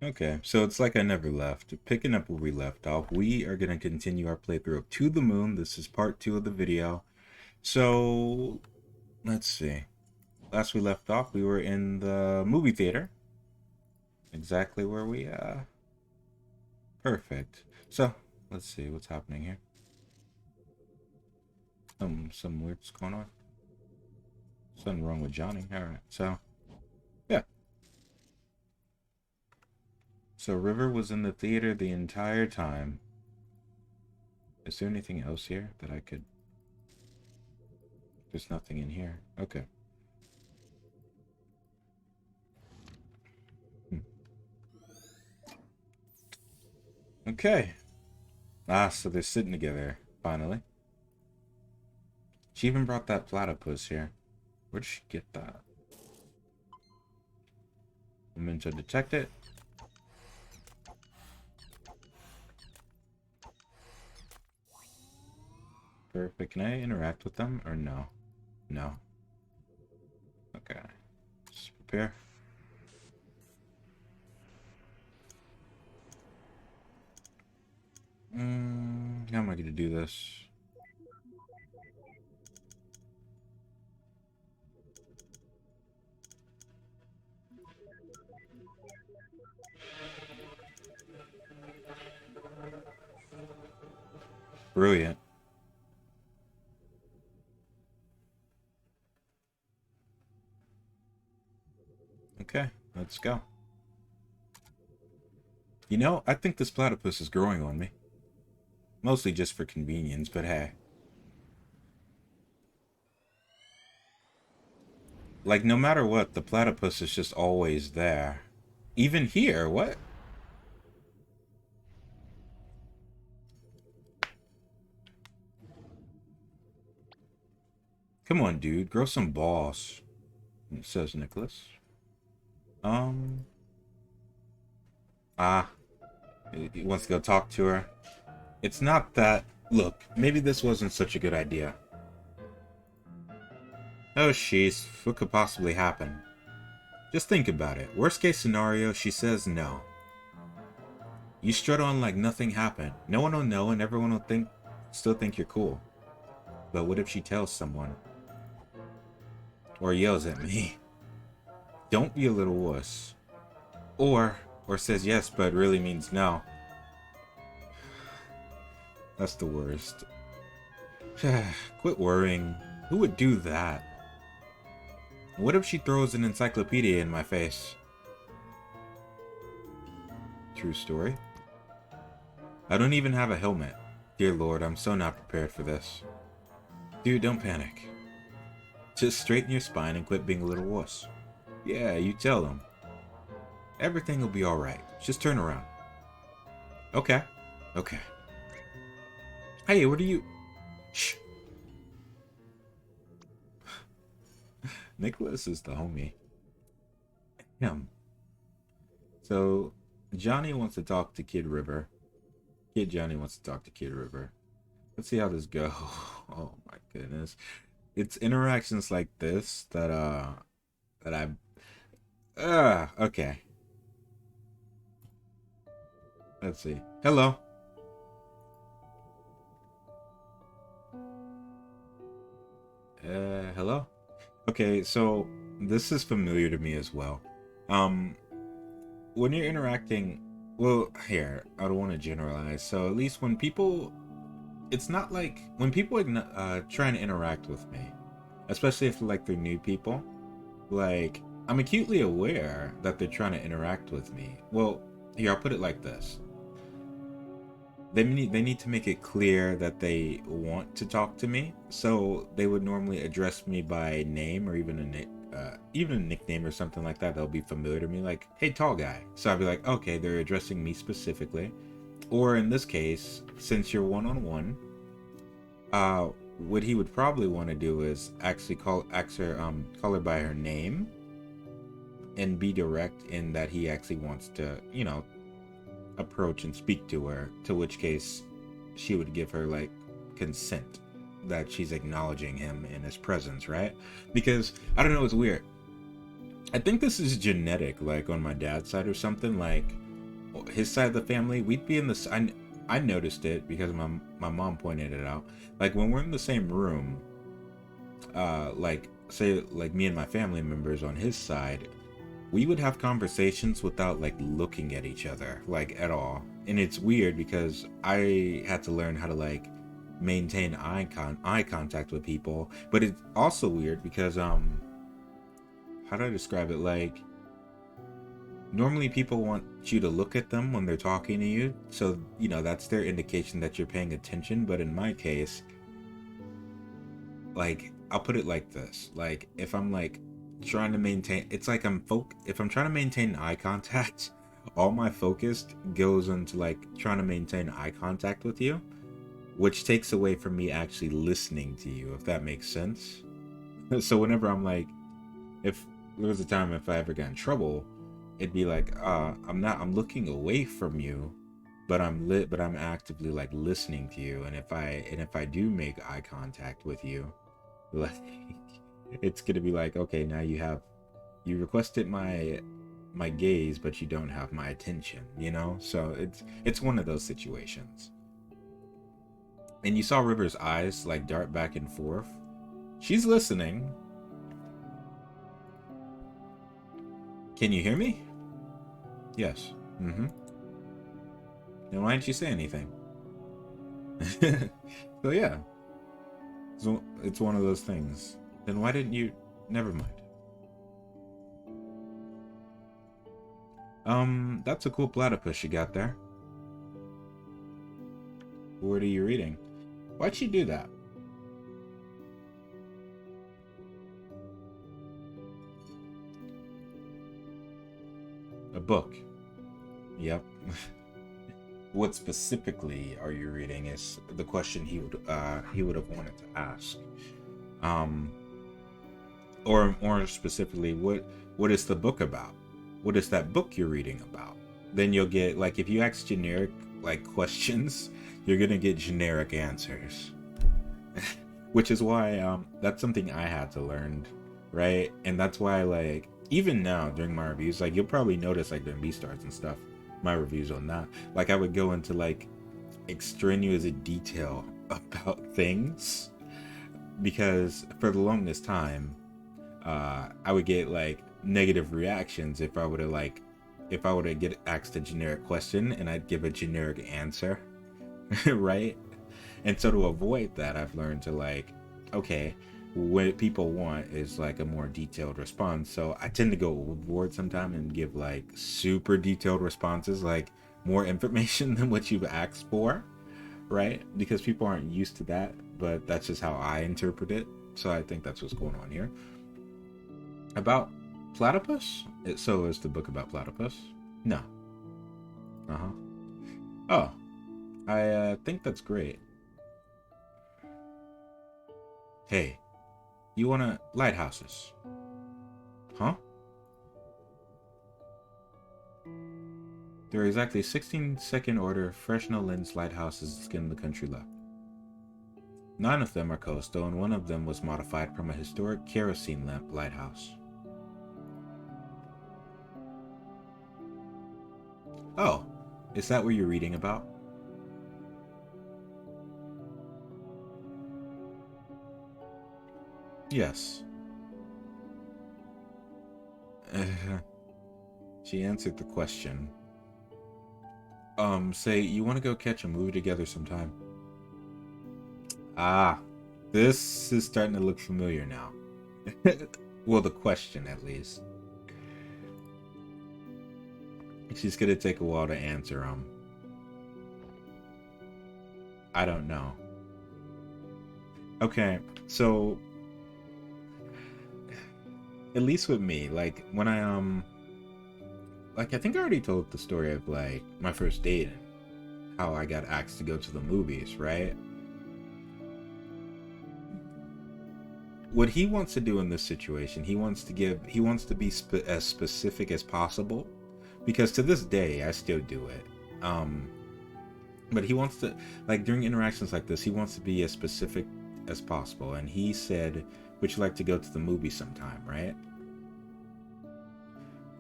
Okay, so it's like I never left. Picking up where we left off, we are going to continue our playthrough of To the Moon. This is part 2 of the video. So, let's see. Last we left off, we were in the movie theater. Exactly where Perfect. So, let's see what's happening here. Some weird's going on. Something wrong with Johnny. Alright, so, yeah. So River was in the theater the entire time. Is there anything else here that I could... There's nothing in here. Okay. Hmm. Okay. Ah, so they're sitting together, finally. She even brought that platypus here. Where did she get that? I'm meant to detect it. Perfect. Can I interact with them or no? No. Okay. Just prepare. How am I going to do this? Brilliant. Okay, let's go. You know, I think this platypus is growing on me. Mostly just for convenience, but hey. Like, no matter what, the platypus is just always there. Even here, what? Come on, dude, grow some balls, says Nicholas. Um, ah, he wants to go talk to her. It's not that... Look, maybe this wasn't such a good idea. Oh, sheesh, what could possibly happen? Just think about it. Worst case scenario, she says no. You strut on like nothing happened. No one will know and everyone will still think you're cool. But what if she tells someone? Or yells at me? Don't be a little wuss. Or says yes but really means no. That's the worst. Quit worrying. Who would do that? What if she throws an encyclopedia in my face? True story. I don't even have a helmet. Dear Lord, I'm so not prepared for this. Dude, don't panic. Just straighten your spine and quit being a little wuss. Yeah, you tell them. Everything will be alright. Just turn around. Okay. Okay. Hey, what are you... Shh. Nicholas is the homie. Him. So, Johnny wants to talk to Kid River. Kid Johnny wants to talk to Kid River. Let's see how this goes. Oh my goodness. It's interactions like this that okay. Let's see. Hello. Hello? Okay, so this is familiar to me as well. Um, when you're interacting, well, here, I don't want to generalize. So at least when people, it's not like when people try and interact with me, especially if like they're new people, like I'm acutely aware that they're trying to interact with me. Well, here, I'll put it like this. They need to make it clear that they want to talk to me. So they would normally address me by name or even a nickname or something like that. That'll be familiar to me, like "Hey, tall guy." So I'd be like, "Okay, they're addressing me specifically." Or in this case, since you're one on one, what he would probably want to do is actually call her by her name and be direct in that he actually wants to, approach and speak to her, to which case she would give her like consent that she's acknowledging him in his presence, right? Because I don't know, it's weird. I think this is genetic, like on my dad's side or something. Like his side of the family, we'd be in the I noticed it because my mom pointed it out. Like when we're in the same room, like say like me and my family members on his side, we would have conversations without like looking at each other like at all. And it's weird because I had to learn how to like maintain eye contact with people, but it's also weird because how do I describe it? Like normally people want you to look at them when they're talking to you, so that's their indication that you're paying attention. But in my case, like I'll put it like this: like if I'm like trying to maintain, it's like if I'm trying to maintain eye contact, all my focus goes into like trying to maintain eye contact with you, which takes away from me actually listening to you, if that makes sense. So whenever I'm like, if there was a time if I ever got in trouble, it'd be like, I'm looking away from you, but I'm actively like listening to you. And if I do make eye contact with you, like it's gonna be like, okay, now you requested my gaze, but you don't have my attention, so it's one of those situations. And you saw River's eyes like dart back and forth. She's listening. Can you hear me? Yes. Mm-hmm. Then why didn't you say anything? So yeah. So it's one of those things. Then why didn't you? Never mind. That's a cool platypus you got there. What are you reading? Why'd she do that? A book. Yep. What specifically are you reading is the question he would have wanted to ask. Or more specifically, what is the book about? What is that book you're reading about? Then you'll get, like, if you ask generic like questions, you're gonna get generic answers. Which is why that's something I had to learn, right? And that's why, like, even now during my reviews, like, you'll probably notice, like, during B-stars and stuff, my reviews on that, like, I would go into like extraneous detail about things, because for the longest time I would get like negative reactions if I would have get asked a generic question and I'd give a generic answer. Right? And so to avoid that, I've learned to like, okay, what people want is like a more detailed response. So I tend to go overboard sometime and give like super detailed responses, like more information than what you've asked for, right? Because people aren't used to that, but that's just how I interpret it. So I think that's what's going on here. About platypus? So is the book about platypus? No. Uh-huh. Oh, I think that's great. Hey, you wanna lighthouses? Huh? There are exactly 16 second order Fresnel lens lighthouses in the country left. 9 of them are coastal, and 1 of them was modified from a historic kerosene lamp lighthouse. Oh, is that what you're reading about? Yes. She answered the question. Say, you want to go catch a movie together sometime? Ah, this is starting to look familiar now. Well, the question, at least. She's gonna take a while to answer, I don't know. Okay, so at least with me, like when like I think I already told the story of like my first date and how I got asked to go to the movies, right? What he wants to do in this situation, he wants to be as specific as possible, because to this day I still do it. But he wants to, like, during interactions like this, he wants to be as specific as possible. And he said, would you like to go to the movie sometime, right?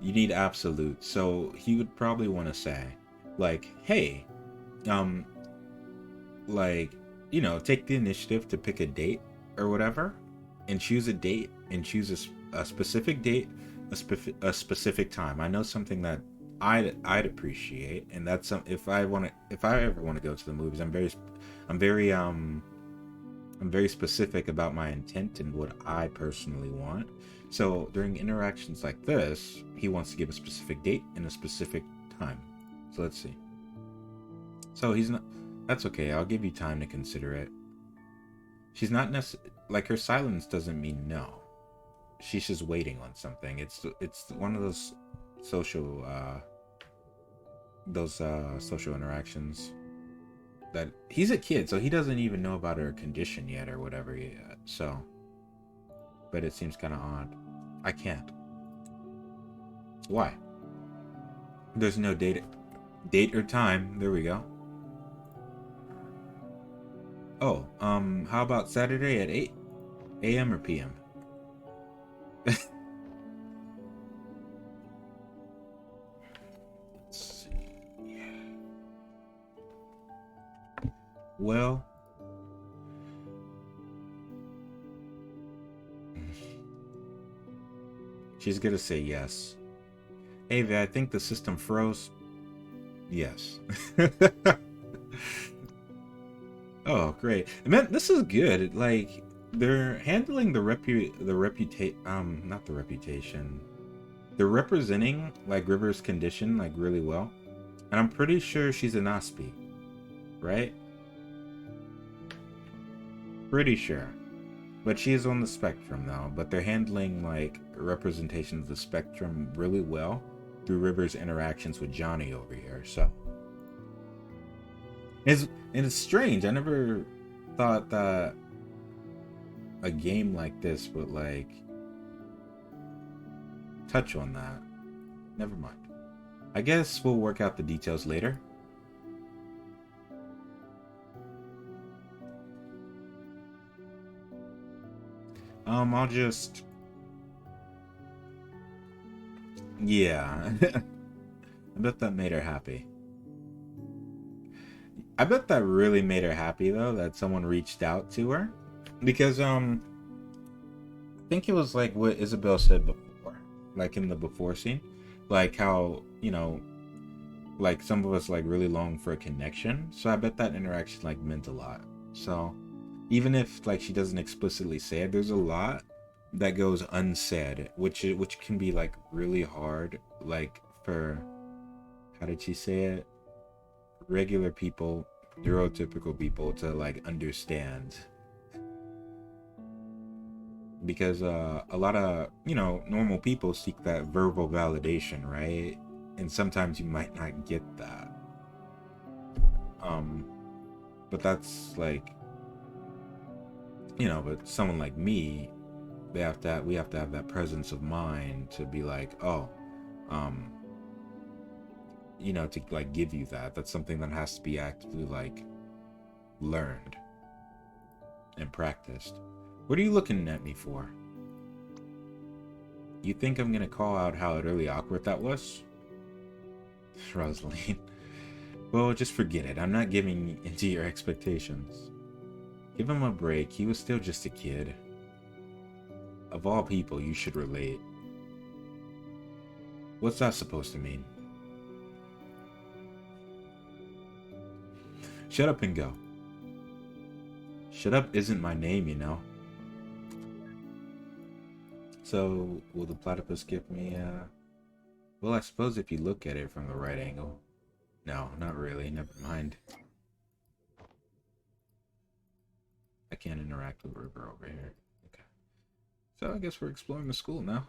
You need absolute. So he would probably want to say, like, hey, um, like, take the initiative to pick a date or whatever, and choose a date and choose a specific date, a specific time. I know something that I'd appreciate, and that's some if I ever want to go to the movies, I'm very I'm very specific about my intent and what I personally want. So during interactions like this, he wants to give a specific date and a specific time. So let's see. So he's not. That's okay. I'll give you time to consider it. She's not like her silence doesn't mean no. She's just waiting on something. It's one of those social interactions that he's a kid, so he doesn't even know about her condition yet or whatever yet. So, but it seems kind of odd. I can't. Why? There's no date or time. There we go. Oh, how about Saturday at 8 a.m. or p.m.? Let's see. Well, she's gonna say yes. Ava, I think the system froze. Yes. Oh, great. Man, this is good. Like, they're handling the not the reputation. They're representing, like, River's condition, like, really well. And I'm pretty sure she's an Aspi, right? Pretty sure. But she is on the spectrum, though. But they're handling, like, representation of the spectrum really well through River's interactions with Johnny over here, so... it's strange. I never thought that a game like this would, like, touch on that. Never mind. I guess we'll work out the details later. I'll just... Yeah. I bet that made her happy. I bet that really made her happy, though, that someone reached out to her. Because, I think it was like what Isabel said before. Like in the before scene. Like how, like some of us, like, really long for a connection. So I bet that interaction, like, meant a lot. So, even if, like, she doesn't explicitly say it, there's a lot that goes unsaid. Which can be, like, really hard. Like, for... How did she say it? Regular people, neurotypical people to, like, understand, because a lot of normal people seek that verbal validation, right? And sometimes you might not get that, but that's like, but someone like me, we have to have that presence of mind to be like, oh, to, like, give you that. That's something that has to be actively, like, learned and practiced. What are you looking at me for? You think I'm gonna call out how utterly awkward that was? Rosaline. Well, just forget it. I'm not giving into your expectations. Give him a break. He was still just a kid. Of all people, you should relate. What's that supposed to mean? Shut up and go. Shut up isn't my name. So, will the platypus give me, well, I suppose if you look at it from the right angle. No, not really. Never mind. I can't interact with River over here. Okay. So, I guess we're exploring the school now.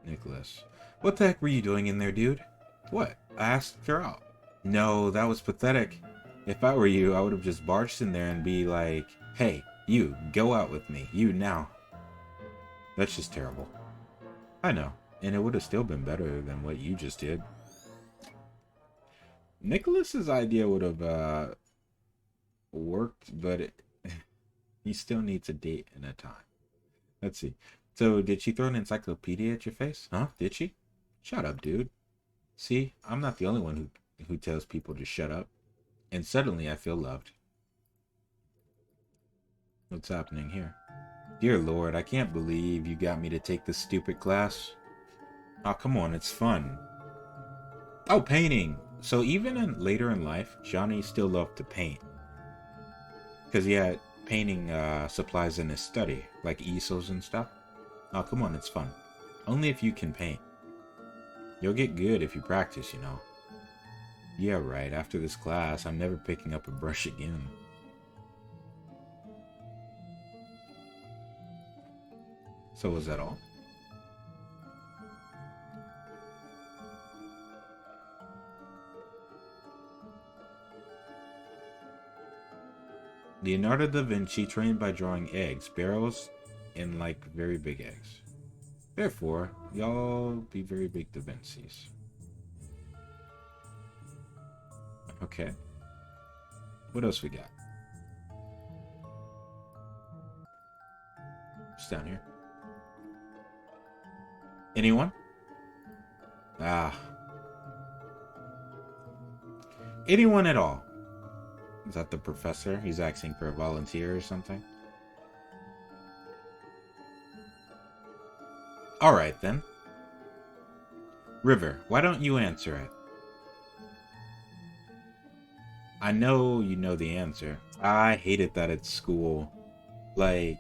Nicholas. What the heck were you doing in there, dude? What? I asked her out. No, that was pathetic. If I were you, I would have just barged in there and be like, hey, you, go out with me. You, now. That's just terrible. I know, and it would have still been better than what you just did. Nicholas's idea would have worked, but he still needs a date and a time. Let's see. So, did she throw an encyclopedia at your face? Huh? Did she? Shut up, dude. See, I'm not the only one who tells people to shut up. And suddenly I feel loved. What's happening here? Dear Lord, I can't believe you got me to take this stupid class. Oh, come on, it's fun. Oh, painting. So even later in life, Johnny still loved to paint. Because he had painting supplies in his study, like easels and stuff. Oh, come on, it's fun. Only if you can paint. You'll get good if you practice, you know. Yeah, right. After this class, I'm never picking up a brush again. So was that all? Leonardo da Vinci trained by drawing eggs, barrels, and like very big eggs. Therefore, y'all be very big Da Vinci's. Okay. What else we got? What's down here? Anyone? Ah. Anyone at all? Is that the professor? He's asking for a volunteer or something? Alright then. River, why don't you answer it? I know you know the answer. I hated that at school. Like,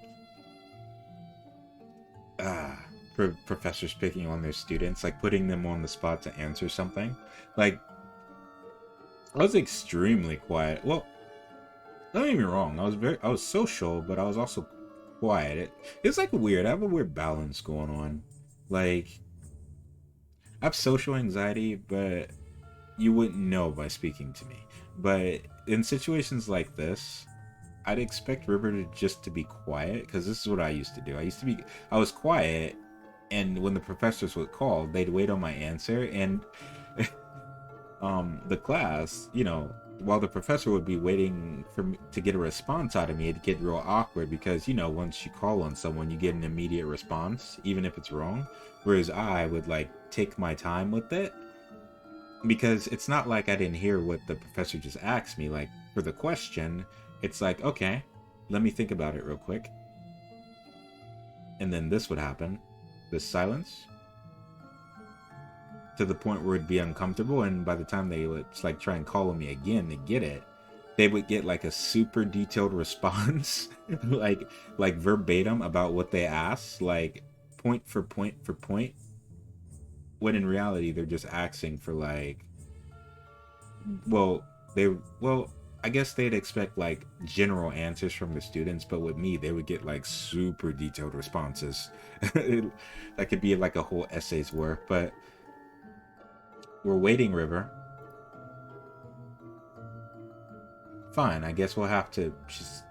professors picking on their students, like putting them on the spot to answer something. Like, I was extremely quiet. Well, don't get me wrong. I was social, but I was also quiet. It's like weird. I have a weird balance going on. Like, I have social anxiety, but you wouldn't know by speaking to me. But in situations like this, I'd expect River to just to be quiet, because this is what I used to do. I was quiet, and when the professors would call, they'd wait on my answer, and the class, you know, while the professor would be waiting for me to get a response out of me, it'd get real awkward because, you know, once you call on someone, you get an immediate response, even if it's wrong. Whereas I would, like, take my time with it, because it's not like I didn't hear what the professor just asked me. Like, for the question, it's like, okay, let me think about it real quick. And then this would happen. This silence. To the point where it'd be uncomfortable, and by the time they would like try and call on me again to get it, they would get like a super detailed response, like verbatim about what they asked, like point for point for point. When in reality, they're just asking for like, well, I guess they'd expect like general answers from the students, but with me, they would get like super detailed responses. That could be like a whole essay's worth, but. We're waiting, River. Fine, I guess we'll have to just...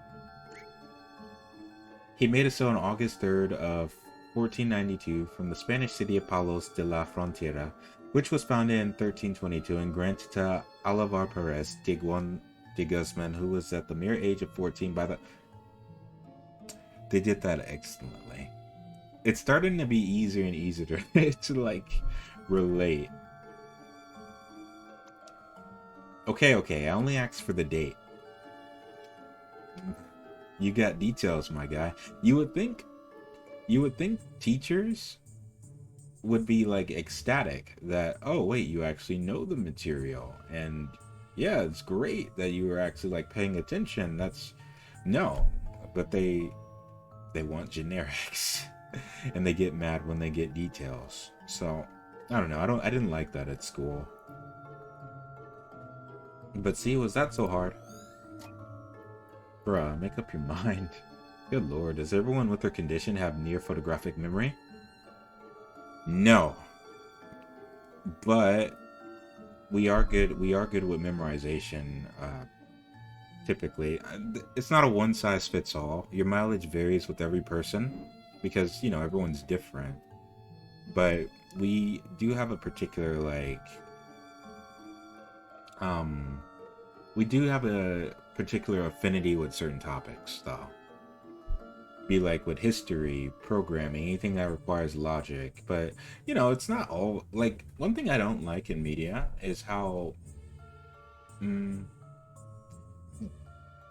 He made it so on August 3rd of 1492 from the Spanish city of Palos de la Frontera, which was founded in 1322 and granted to Alvar Perez de Guzman, who was at the mere age of 14 by the... They did that excellently. It's starting to be easier and easier to like, relate. Okay, I only asked for the date. You got details, my guy. You would think teachers would be like ecstatic that, oh wait, you actually know the material, and yeah, it's great that you were actually like paying attention. That's no, but they want generics and they get mad when they get details. So I don't know. I didn't like that at school. But see, was that so hard? Bruh, make up your mind. Good lord, does everyone with their condition have near photographic memory? No. But we are good with memorization, typically. It's not a one-size-fits-all. Your mileage varies with every person because, you know, everyone's different. But we do have a particular, like... we do have a particular affinity with certain topics, though. be like with history, programming, anything that requires logic. But, you know, it's not all. Like, one thing I don't like in media is how mm,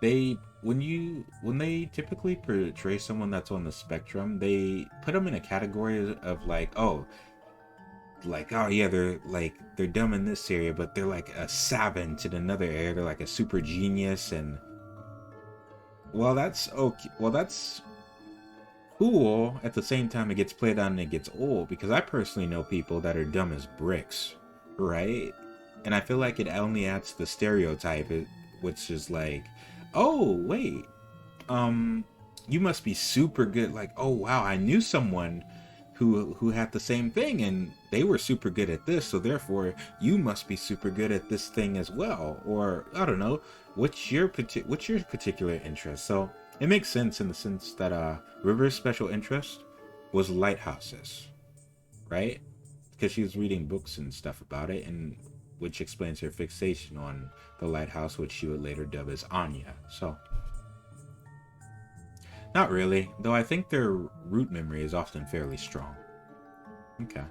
when they typically portray someone that's on the spectrum, they put them in a category of like, oh, oh yeah, they're dumb in this area, but they're like a savant in another area. They're like a super genius, and well, that's okay. Well, that's cool. At the same time, it gets played on and it gets old, because I personally know people that are dumb as bricks, right? And I feel like it only adds to the stereotype, which is like, oh wait, um, you must be super good. Like, oh wow, I knew someone who had the same thing, and they were super good at this, so therefore you must be super good at this thing as well. Or I don't know, what's your particular interest? So it makes sense in the sense that River's special interest was lighthouses, right? Because she was reading books and stuff about it, and which explains her fixation on the lighthouse, which she would later dub as Anya. So not really, though I think their root memory is often fairly strong. Okay.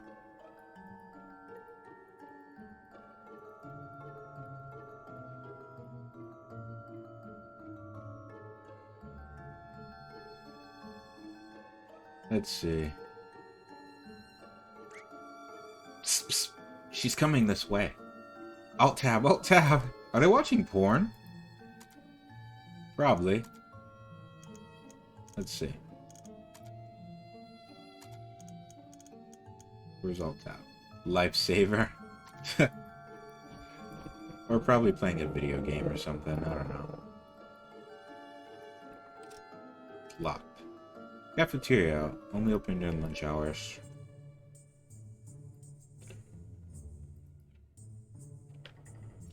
Let's see. Psst, psst. She's coming this way. Alt tab, alt tab. Are they watching porn? Probably. Let's see. Where's alt tab? Lifesaver. Or probably playing a video game or something. I don't know. Locked. Cafeteria. Only open during lunch hours.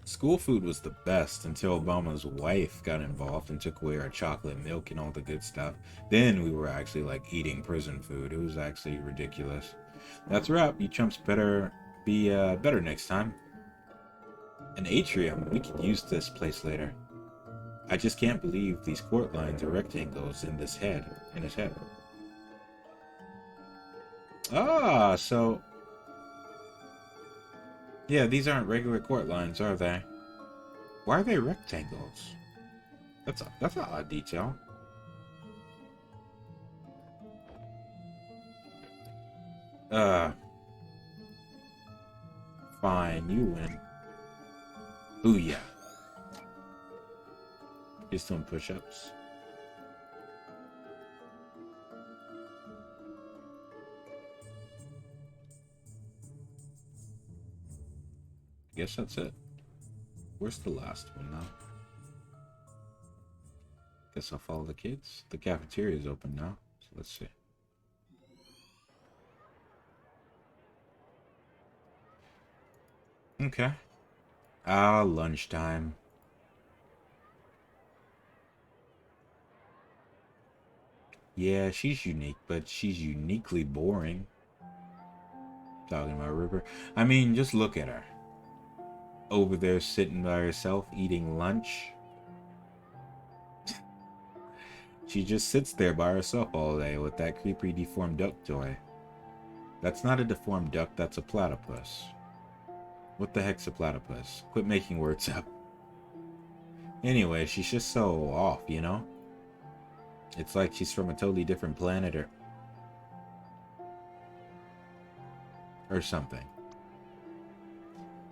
School food was the best until Obama's wife got involved and took away our chocolate milk and all the good stuff. Then we were actually like eating prison food. It was actually ridiculous. That's a wrap. You chumps better be better next time. An atrium. We could use this place later. I just can't believe these court lines are rectangles in his head. Ah, so yeah, these aren't regular court lines, are they? Why are they rectangles? That's an odd detail. Fine, you win. Booyah. Just doing push-ups. Guess that's it. Where's the last one now? Guess I'll follow the kids. The cafeteria is open now, so let's see. Okay. Ah, lunchtime. Yeah, she's unique, but she's uniquely boring. Talking about River. I mean, just look at her. Over there sitting by herself eating lunch. She just sits there by herself all day with that creepy deformed duck toy. That's not a deformed duck, that's a platypus. What the heck's a platypus? Quit making words up. Anyway, she's just so off, you know? It's like she's from a totally different planet or something.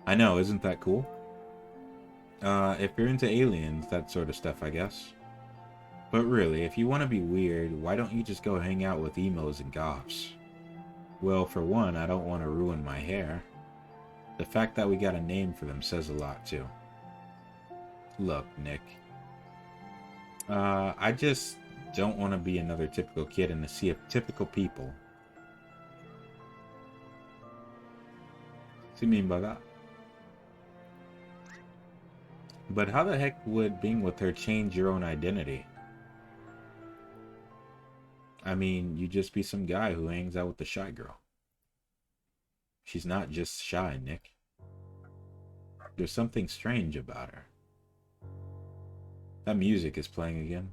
I know, isn't that cool? If you're into aliens, that sort of stuff, I guess. But really, if you want to be weird, why don't you just go hang out with emos and goths? Well, for one, I don't want to ruin my hair. The fact that we got a name for them says a lot, too. Look, Nick. I just don't want to be another typical kid in a sea of typical people. What do you mean by that? But how the heck would being with her change your own identity? I mean, you just be some guy who hangs out with the shy girl. She's not just shy, Nick. There's something strange about her. That music is playing again.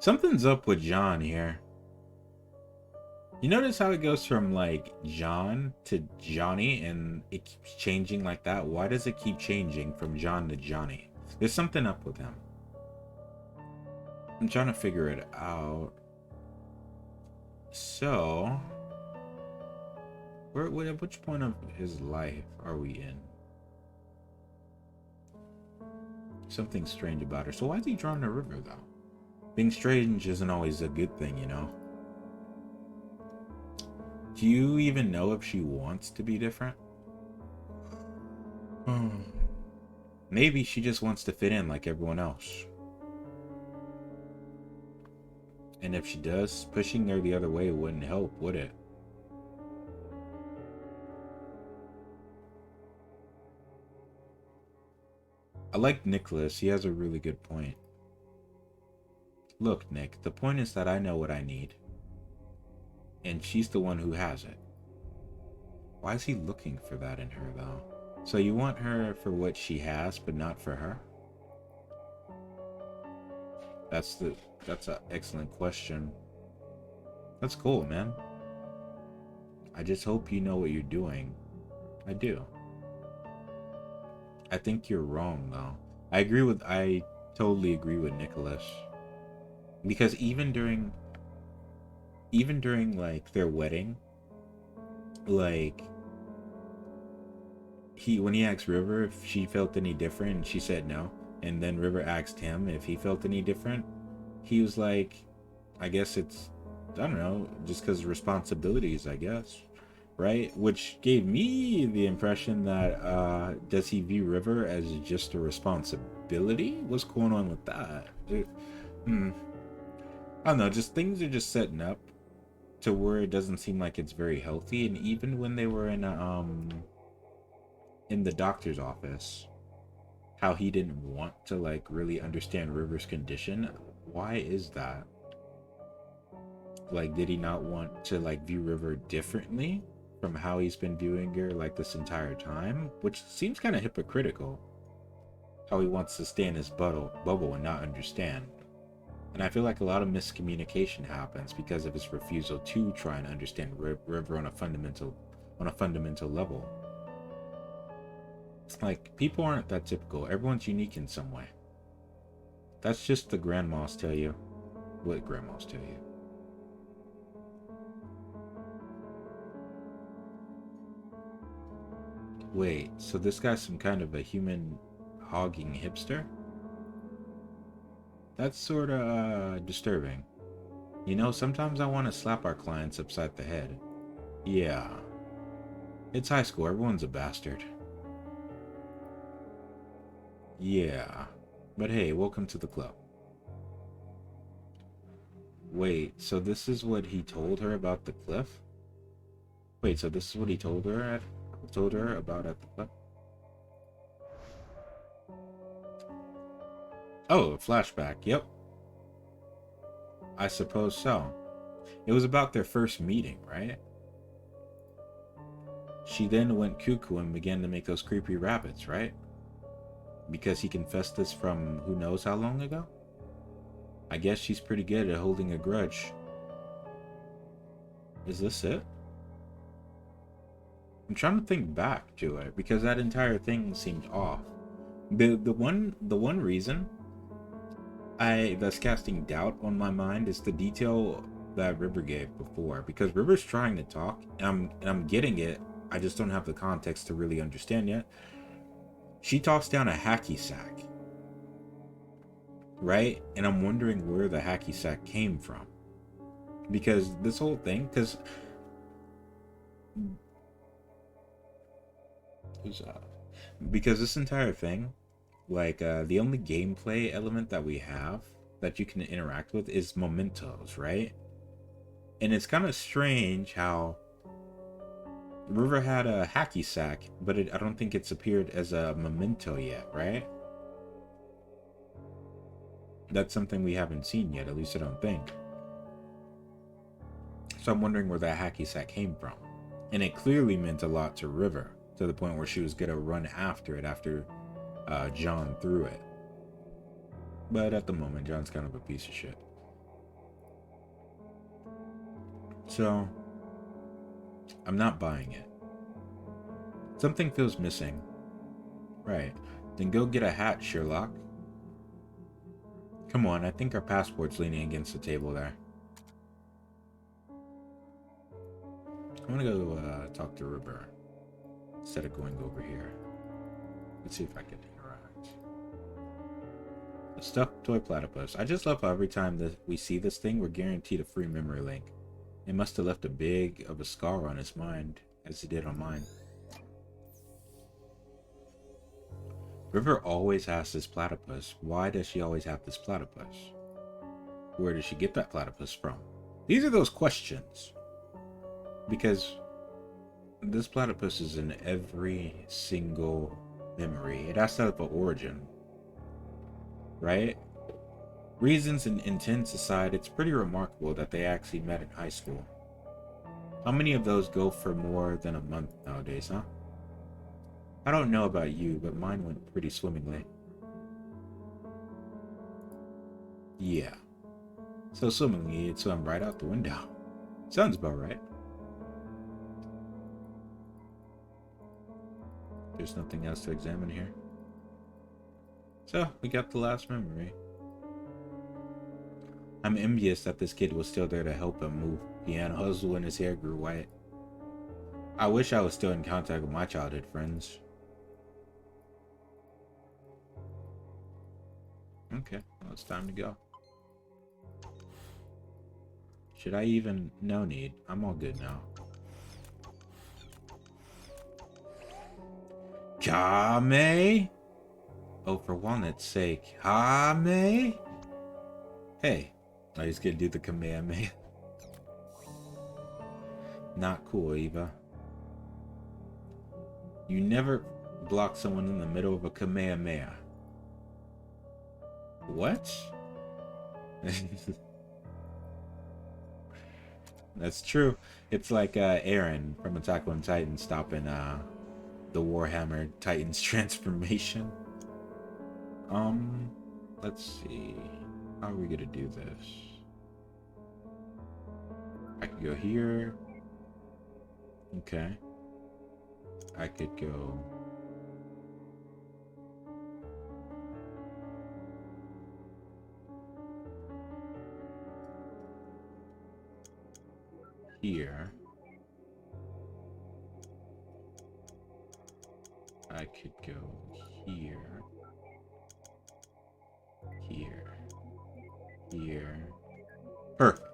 Something's up with John here. You notice how it goes from like John to Johnny and it keeps changing like that? Why does it keep changing from John to Johnny? There's something up with him. I'm trying to figure it out. So, at which point of his life are we in? Something strange about her. So why is he drawn to River though? Being strange isn't always a good thing, you know? Do you even know if she wants to be different? Maybe she just wants to fit in like everyone else. And if she does, pushing her the other way wouldn't help, would it? I like Nicholas. He has a really good point. Look, Nick, the point is that I know what I need. And she's the one who has it. Why is he looking for that in her, though? So you want her for what she has, but not for her? That's an excellent question. That's cool, man. I just hope you know what you're doing. I do. I think you're wrong, though. I totally agree with Nicholas. Because even during like their wedding, like when he asked River if she felt any different and she said no, and then River asked him if he felt any different, he was like, I guess it's, I don't know, just because responsibilities, I guess, right? Which gave me the impression that does he view River as just a responsibility? What's going on with that? I don't know, just things are just setting up to where it doesn't seem like it's very healthy. And even when they were in the doctor's office, how he didn't want to like really understand River's condition. Why is that? Like, did he not want to like view River differently from how he's been viewing her like this entire time? Which seems kind of hypocritical. How he wants to stay in his bubble and not understand. And I feel like a lot of miscommunication happens because of his refusal to try and understand River on a fundamental level. It's like, people aren't that typical. Everyone's unique in some way. That's just the grandmas tell you. What grandmas tell you. Wait, so this guy's some kind of a human hogging hipster? That's sort of disturbing. You know, sometimes I want to slap our clients upside the head. Yeah. It's high school, everyone's a bastard. Yeah. But hey, welcome to the club. Wait, so this is what he told her about the cliff? Wait, so this is what he told her about at the cliff? Oh, a flashback, yep. I suppose so. It was about their first meeting, right? She then went cuckoo and began to make those creepy rabbits, right? Because he confessed this from who knows how long ago? I guess she's pretty good at holding a grudge. Is this it? I'm trying to think back to it because that entire thing seemed off. The one reason that's casting doubt on my mind is the detail that River gave before, because River's trying to talk and I'm getting it. I just don't have the context to really understand yet. She talks down a hacky sack, right? And I'm wondering where the hacky sack came from, because this whole thing, because this entire thing, like the only gameplay element that we have that you can interact with is mementos, right? And it's kind of strange how River had a hacky sack, but I don't think it's appeared as a memento yet, right? That's something we haven't seen yet, at least I don't think. So I'm wondering where that hacky sack came from. And it clearly meant a lot to River, to the point where she was gonna run after it after John threw it. But at the moment, John's kind of a piece of shit. So, I'm not buying it. Something feels missing. Right. Then go get a hat, Sherlock. Come on, I think our passport's leaning against the table there. I'm gonna go talk to River instead of going over here. Let's see if I can interact. The stuffed toy platypus. I just love how every time that we see this thing, we're guaranteed a free memory link. It must have left a big of a scar on his mind, as it did on mine. River always has this platypus. Why does she always have this platypus? Where does she get that platypus from? These are those questions. Because this platypus is in every single memory. It has to have an origin. Right? Reasons and intents aside, it's pretty remarkable that they actually met in high school. How many of those go for more than a month nowadays, huh? I don't know about you, but mine went pretty swimmingly. Yeah. So swimmingly, it swam right out the window. Sounds about right. There's nothing else to examine here. So, we got the last memory. I'm envious that this kid was still there to help him move piano puzzle when his hair grew white. I wish I was still in contact with my childhood friends. Okay, well, it's time to go. Should I even? No need. I'm all good now. Kame? Oh, for Walnut's sake. Kame? Hey, I just gonna do the Kamehameha. Not cool, Eva. You never block someone in the middle of a Kamehameha. What? That's true. It's like Aaron from Attack on Titan stopping the Warhammer Titan's transformation. Let's see. How are we gonna do this? I could go here. Okay. I could go... here. I could go here. Here. Here. Perfect.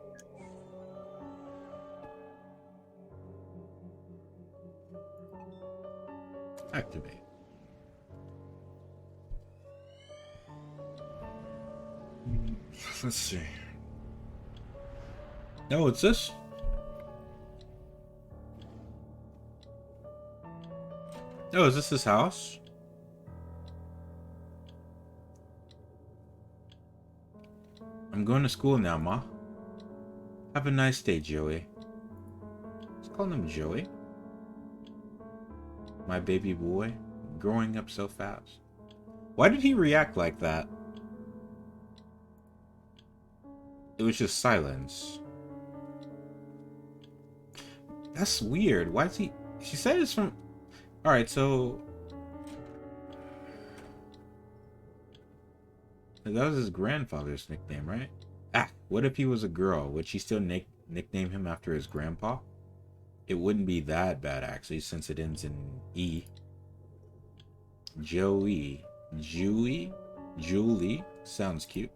Activate. Let's see. No, it's this. Oh, is this his house? I'm going to school now, Ma. Have a nice day, Joey. Let's call him Joey. My baby boy, growing up so fast. Why did he react like that? It was just silence. That's weird. Why is he... She said it's from... Alright, so... That was his grandfather's nickname, right? Ah, what if he was a girl? Would she still nickname him after his grandpa? It wouldn't be that bad, actually, since it ends in E. Joey. Julie? Julie? Sounds cute.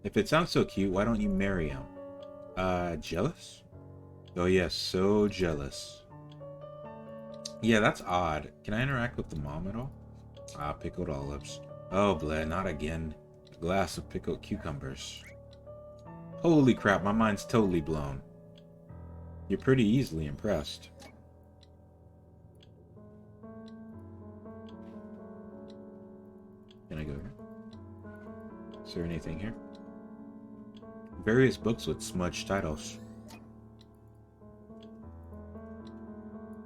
If it sounds so cute, why don't you marry him? Jealous? Oh yes, so jealous. Yeah, that's odd. Can I interact with the mom at all? Ah, pickled olives. Oh, bleh, not again. A glass of pickled cucumbers. Holy crap, my mind's totally blown. You're pretty easily impressed. Can I go here? Is there anything here? Various books with smudged titles.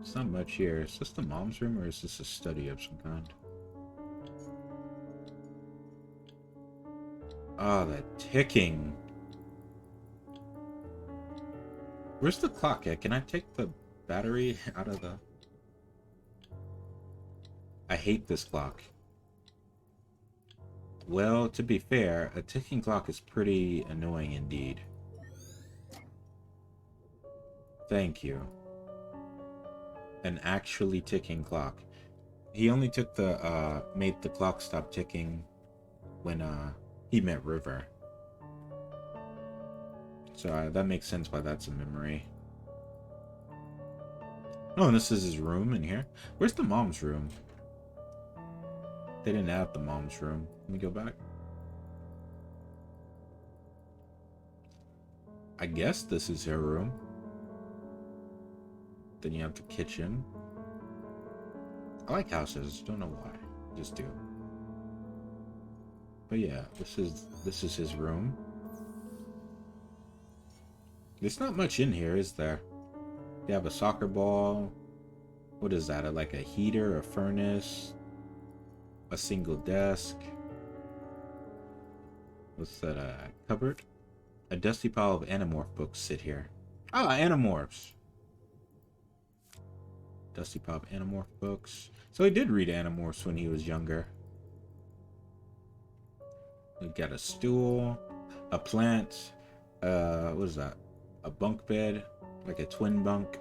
It's not much here. Is this the mom's room or is this a study of some kind? Oh, that ticking. Where's the clock at? Can I take the battery out of the... I hate this clock. Well, to be fair, a ticking clock is pretty annoying indeed. Thank you. An actually ticking clock. He only took the, made the clock stop ticking when, he met River. So, that makes sense why that's a memory. Oh, and this is his room in here. Where's the mom's room? They didn't have the mom's room. Let me go back. I guess this is her room. Then you have the kitchen. I like houses. Don't know why. Just do. But yeah, this is his room. There's not much in here, is there? You have a soccer ball. What is that? Like a heater, a furnace, a single desk. What's that? A cupboard? A dusty pile of Animorph books sit here. Ah, Animorphs. Dusty pile of Animorph books. So he did read Animorphs when he was younger. We got a stool, a plant. What is that? A bunk bed, like a twin bunk.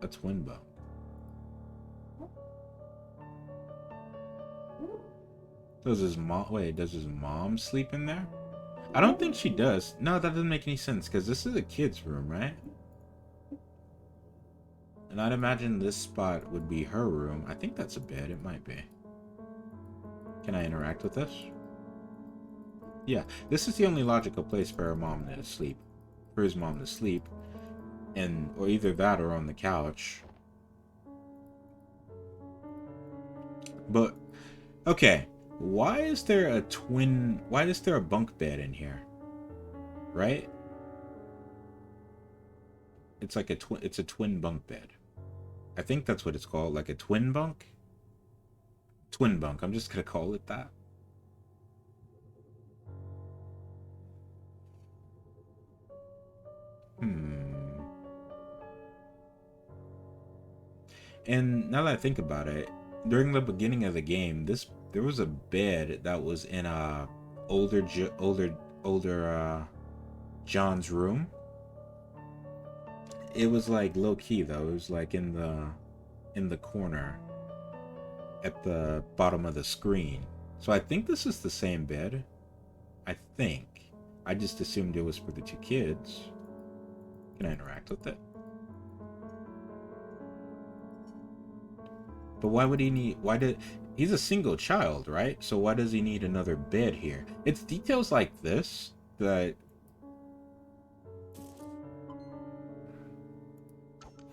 A twin bunk. Does his mom... Wait, does his mom sleep in there? I don't think she does. No, that doesn't make any sense, because this is a kid's room, right? And I'd imagine this spot would be her room. I think that's a bed. It might be. Can I interact with this? Yeah, this is the only logical place for her mom to sleep. For his mom to sleep. And, or either that or on the couch. But, okay. Why is there a bunk bed in here? Right? It's like it's a twin bunk bed. I think that's what it's called, like a twin bunk? Twin bunk, I'm just gonna call it that. And now that I think about it, during the beginning of the game, there was a bed that was in older John's room. It was like low key though. It was like in the corner at the bottom of the screen. So I think this is the same bed. I think. I just assumed it was for the two kids. Can I interact with it? But why would he need... He's a single child, right? So why does he need another bed here? It's details like this that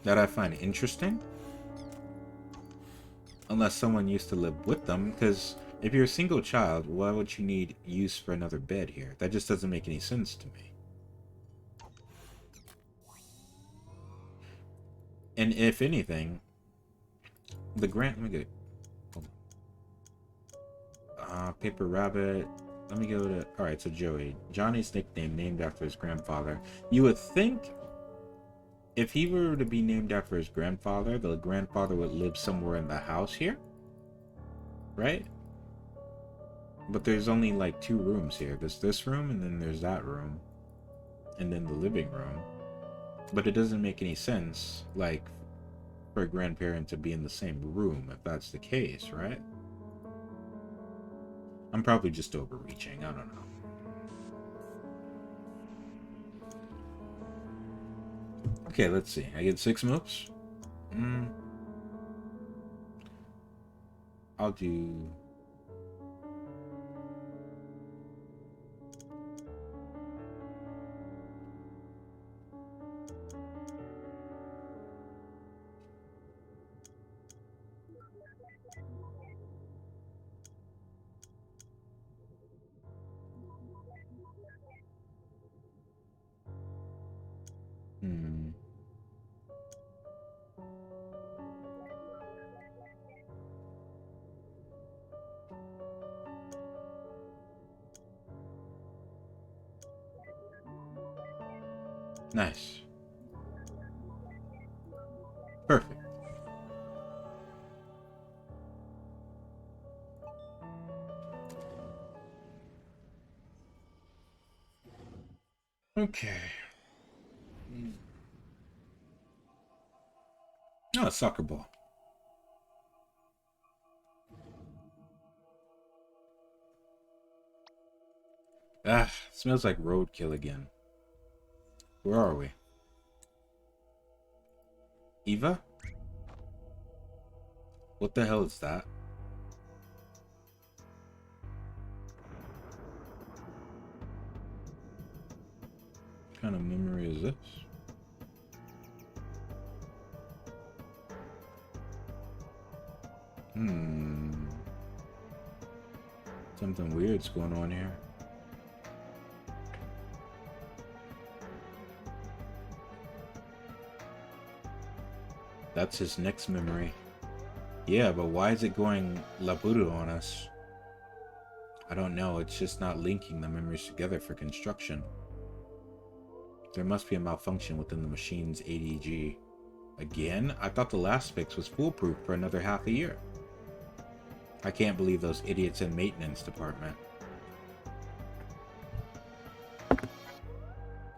I find interesting. Unless someone used to live with them, because if you're a single child, why would you need use for another bed here? That just doesn't make any sense to me. And if anything, let me go. Paper Rabbit. Let me go to... Alright, so Joey. Johnny's nickname named after his grandfather. You would think if he were to be named after his grandfather, the grandfather would live somewhere in the house here. Right? But there's only like two rooms here. There's this room and then there's that room. And then the living room. But it doesn't make any sense, like, for a grandparent to be in the same room if that's the case, right? I'm probably just overreaching. I don't know. Okay, let's see. I get 6 moves? I'll do... Nice. Perfect. Okay. Oh, a soccer ball. Ah, smells like roadkill again. Where are we? Eva? What the hell is that? What kind of memory is this? Something weird's going on here. That's his next memory. Yeah, but why is it going Labudo on us? I don't know, it's just not linking the memories together for construction. There must be a malfunction within the machine's ADG. Again? I thought the last fix was foolproof for another half a year. I can't believe those idiots in maintenance department.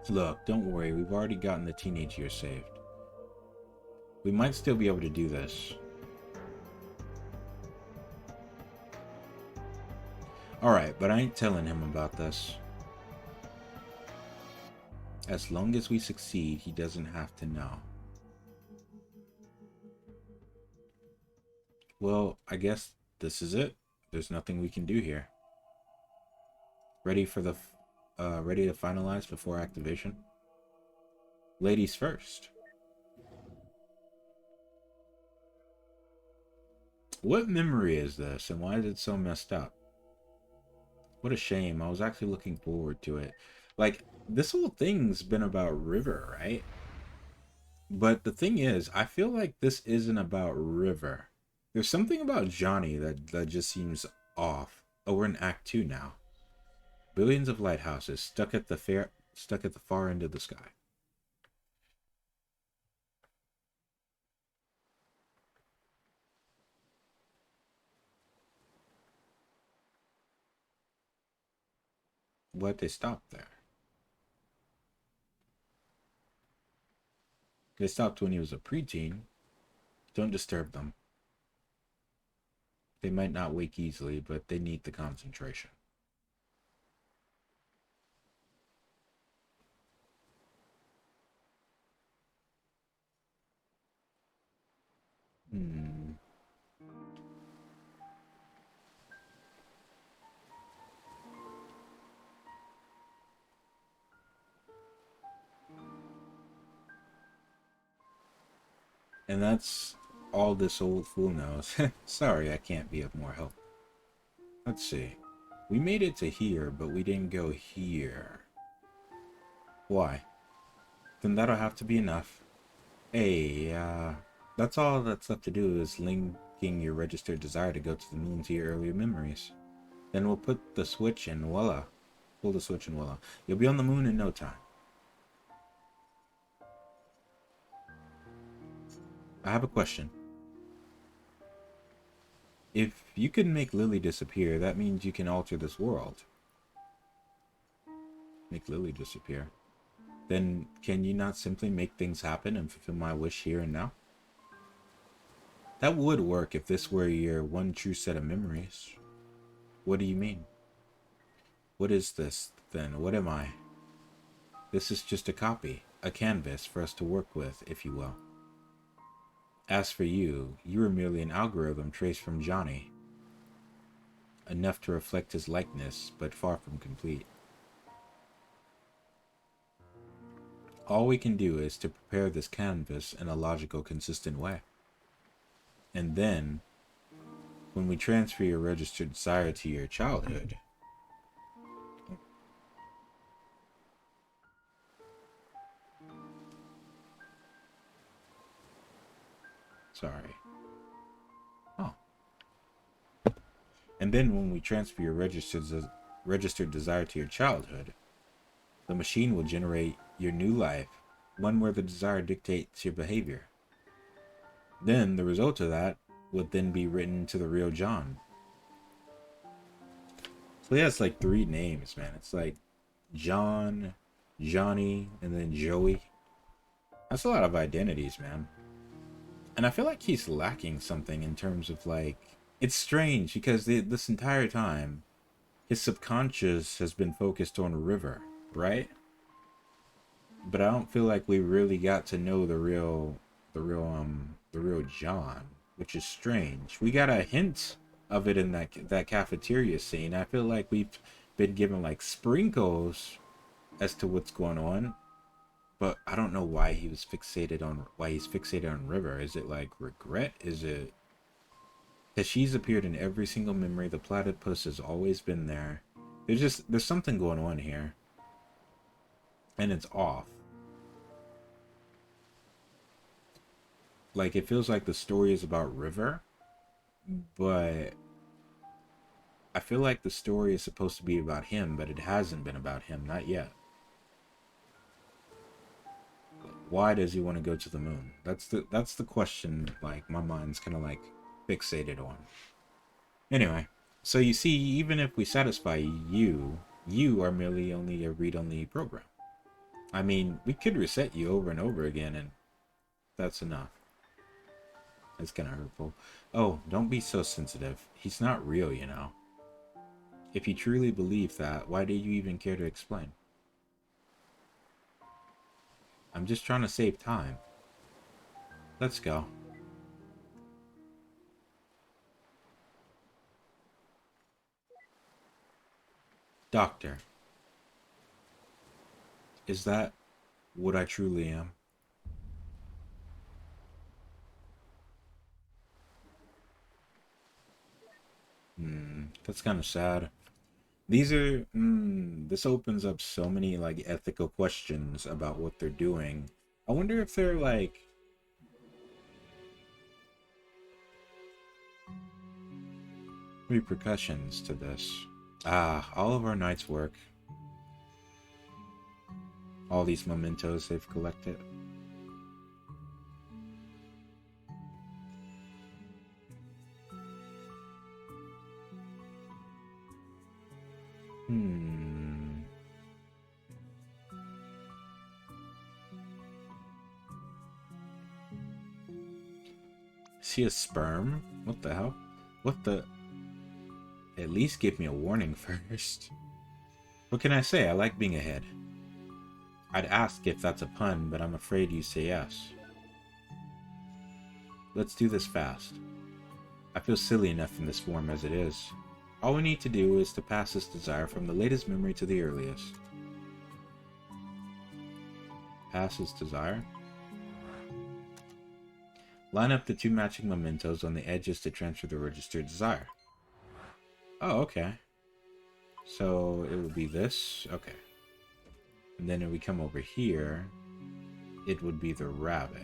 Look, don't worry, we've already gotten the teenage years saved. We might still be able to do this. Alright, but I ain't telling him about this. As long as we succeed, he doesn't have to know. Well, I guess this is it. There's nothing we can do here. Ready to finalize before activation? Ladies first. What memory is this, and why is it so messed up? What a shame. I was actually looking forward to it. Like, this whole thing's been about River, right? But the thing is, I feel like this isn't about River. There's something about Johnny that just seems off. Oh, we're in Act 2 now. Billions of lighthouses stuck at the far end of the sky. Why'd they stop there? They stopped when he was a preteen. Don't disturb them. They might not wake easily, but they need the concentration. And that's all this old fool knows. Sorry, I can't be of more help. Let's see. We made it to here, but we didn't go here. Why? Then that'll have to be enough. Hey, that's all that's left to do is linking your registered desire to go to the moon to your earlier memories. Then we'll put the switch and voila. Pull the switch and voila. You'll be on the moon in no time. I have a question. If you can make Lily disappear, that means you can alter this world. Make Lily disappear. Then can you not simply make things happen and fulfill my wish here and now? That would work if this were your one true set of memories. What do you mean? What is this, then? What am I? This is just a copy, a canvas for us to work with, if you will. As for you, you are merely an algorithm traced from Johnny. Enough to reflect his likeness, but far from complete. All we can do is to prepare this canvas in a logical, consistent way. And then, when we transfer your registered desire to your childhood, sorry. Oh. And then when we transfer your registered desire to your childhood, the machine will generate your new life one where the desire dictates your behavior. Then the result of that would then be written to the real John. So he has like 3 names, man. It's like John, Johnny, and then Joey. That's a lot of identities, man. And I feel like he's lacking something in terms of like... It's strange because this entire time, his subconscious has been focused on River, right? But I don't feel like we really got to know the real John, which is strange. We got a hint of it in that cafeteria scene. I feel like we've been given like sprinkles as to what's going on, but I don't know why he's fixated on River. Is it like regret? Is it that she's appeared in every single memory? The platypus has always been there. There's something going on here, and it's off. Like, it feels like the story is about River, but I feel like the story is supposed to be about him, but it hasn't been about him, not yet. Why does he want to go to the moon? That's the question, like, my mind's kind of like fixated on. Anyway, so you see, even if we satisfy you are merely only a read-only program. I mean, we could reset you over and over again, and that's enough. It's kind of hurtful. Oh, don't be so sensitive. He's not real, you know. If you truly believe that, why do you even care to explain? I'm just trying to save time. Let's go. Doctor. Is that what I truly am? That's kind of sad. This opens up so many like ethical questions about what they're doing. I wonder if they're like repercussions to this. All of our night's work. All these mementos they've collected. See a sperm? What the hell? What the... At least give me a warning first. What can I say? I like being ahead. I'd ask if that's a pun, but I'm afraid you say yes. Let's do this fast. I feel silly enough in this form as it is. All we need to do is to pass this desire from the latest memory to the earliest. Pass this desire? Line up the 2 matching mementos on the edges to transfer the registered desire. Oh, okay. So it would be this. Okay. And then if we come over here, it would be the rabbit.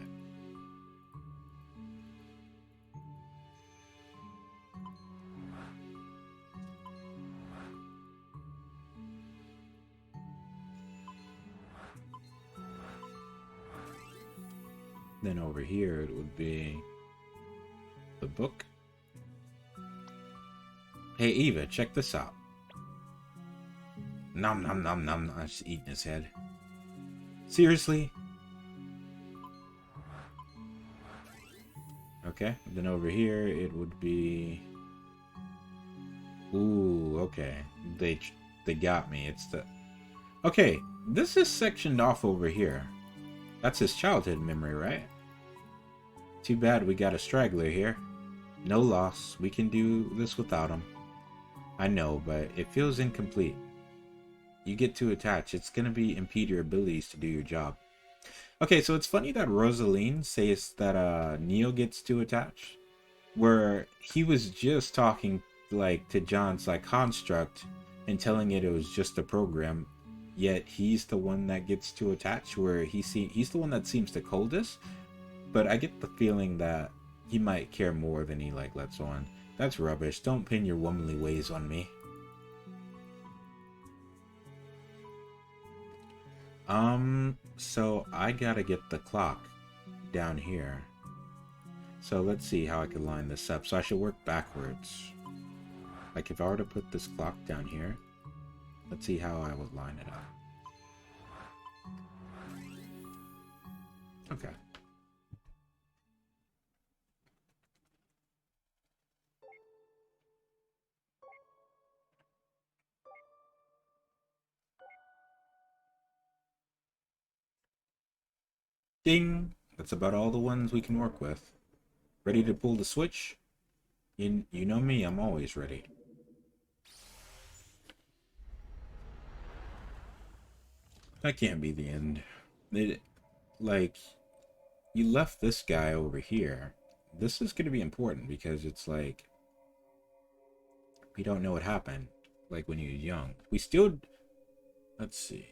Then over here it would be the book. Hey Eva, check this out. Nom nom nom nom. I'm just eating his head. Seriously? Okay, then over here it would be... Ooh, okay. They got me. It's the... Okay, this is sectioned off over here. That's his childhood memory, right? Too bad we got a straggler here. No loss. We can do this without him. I know, but it feels incomplete. You get too attached. It's gonna impede your abilities to do your job. Okay, so it's funny that Rosaline says that Neil gets too attached, where he was just talking like to John's like construct and telling it was just a program, yet he's the one that gets too attached, where he's the one that seems the coldest. But I get the feeling that he might care more than he like lets on. That's rubbish. Don't pin your womanly ways on me. So I gotta get the clock down here. So let's see how I can line this up. So I should work backwards. Like if I were to put this clock down here, let's see how I would line it up. Okay. Ding! That's about all the ones we can work with. Ready to pull the switch? You know me, I'm always ready. That can't be the end. It, like, you left this guy over here. This is going to be important because it's like, we don't know what happened, like when he was young. We still, let's see.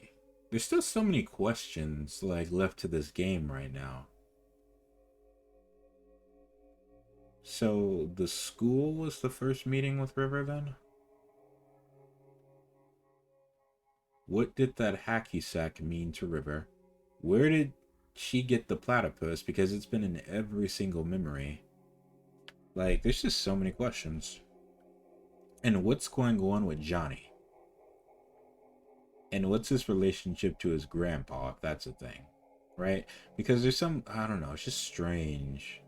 There's still so many questions, like, left to this game right now. So, the school was the first meeting with River then? What did that hacky sack mean to River? Where did she get the platypus? Because it's been in every single memory. Like, there's just so many questions. And what's going on with Johnny? And what's his relationship to his grandpa, if that's a thing? Right? Because there's some, I don't know, it's just strange.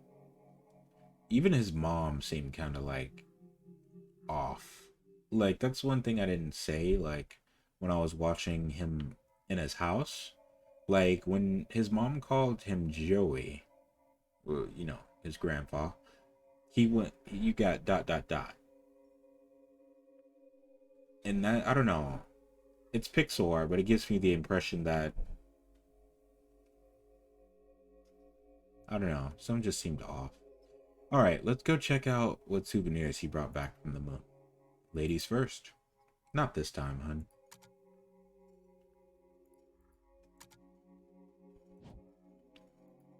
Even his mom seemed kind of like off. Like, that's one thing I didn't say, like, when I was watching him in his house. Like, when his mom called him Joey, well, you know, his grandpa, he went, you got dot dot dot. And that, I don't know, it's pixel art, but it gives me the impression that, I don't know, something just seemed off. Alright, let's go check out what souvenirs he brought back from the moon. Ladies first. Not this time, hun.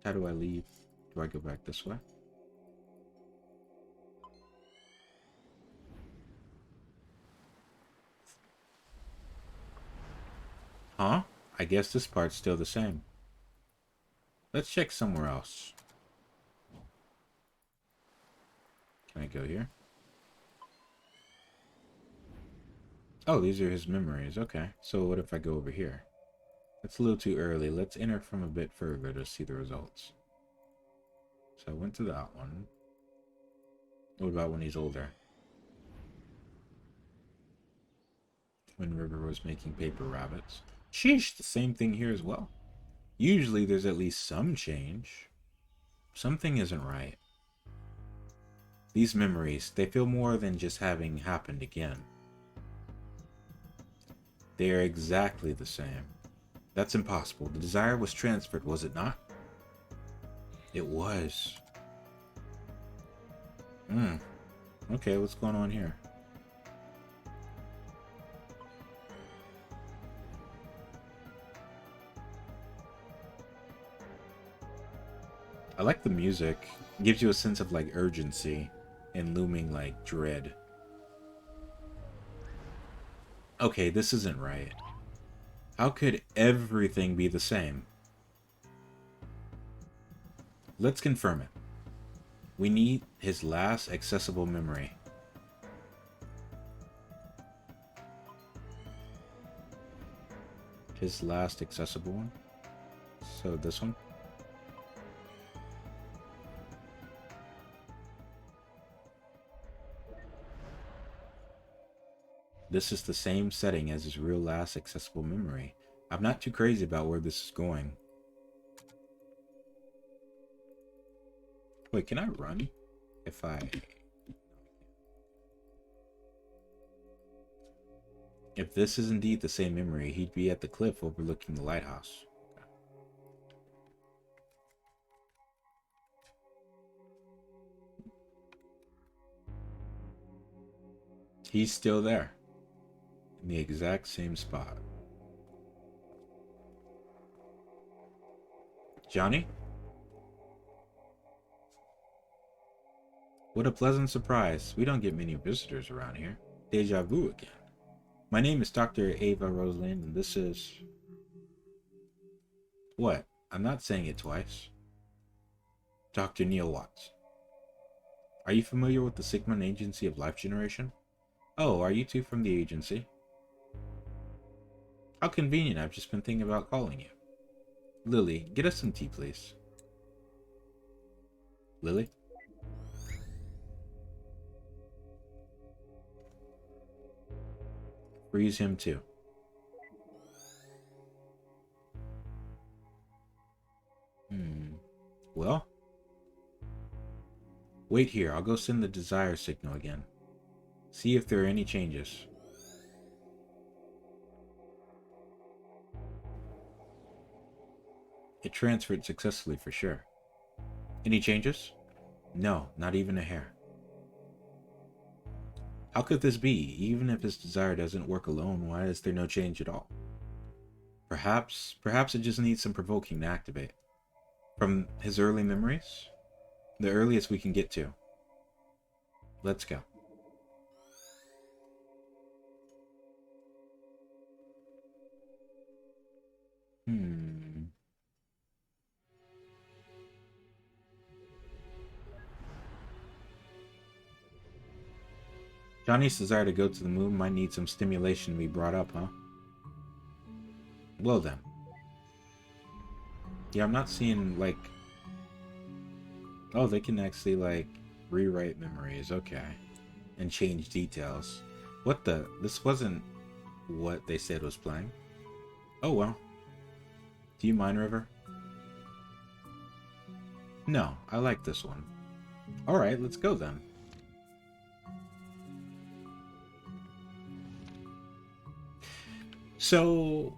How do I leave? Do I go back this way? Huh? I guess this part's still the same. Let's check somewhere else. Can I go here? Oh, these are his memories. Okay. So what if I go over here? That's a little too early. Let's enter from a bit further to see the results. So I went to that one. What about when he's older? When River was making paper rabbits. Sheesh, the same thing here as well. Usually there's at least some change. Something isn't right. These memories, they feel more than just having happened again. They are exactly the same. That's impossible. The desire was transferred, was it not? It was. Okay, what's going on here? I like the music. It gives you a sense of like urgency and looming like dread. Okay, this isn't right. How could everything be the same? Let's confirm it. We need his last accessible memory. His last accessible one? So this one? This is the same setting as his real last accessible memory. I'm not too crazy about where this is going. Wait, can I run? If I... If this is indeed the same memory, he'd be at the cliff overlooking the lighthouse. He's still there. In the exact same spot. Johnny? What a pleasant surprise. We don't get many visitors around here. Deja vu again. My name is Dr. Ava Rosalind, and this is... What? I'm not saying it twice. Dr. Neil Watts. Are you familiar with the Sigmund Agency of Life Generation? Oh, are you two from the agency? How convenient, I've just been thinking about calling you. Lily, get us some tea, please. Lily? Freeze him too. Well? Wait here, I'll go send the desire signal again. See if there are any changes. It transferred successfully for sure. Any changes? No, not even a hair. How could this be? Even if his desire doesn't work alone, why is there no change at all? Perhaps it just needs some provoking to activate. From his early memories? The earliest we can get to. Let's go. Johnny's desire to go to the moon might need some stimulation to be brought up, huh? Well then. Yeah, I'm not seeing, like... Oh, they can actually, like, rewrite memories. Okay. And change details. What the? This wasn't what they said was playing. Oh, well. Do you mind, River? No, I like this one. Alright, let's go then. So...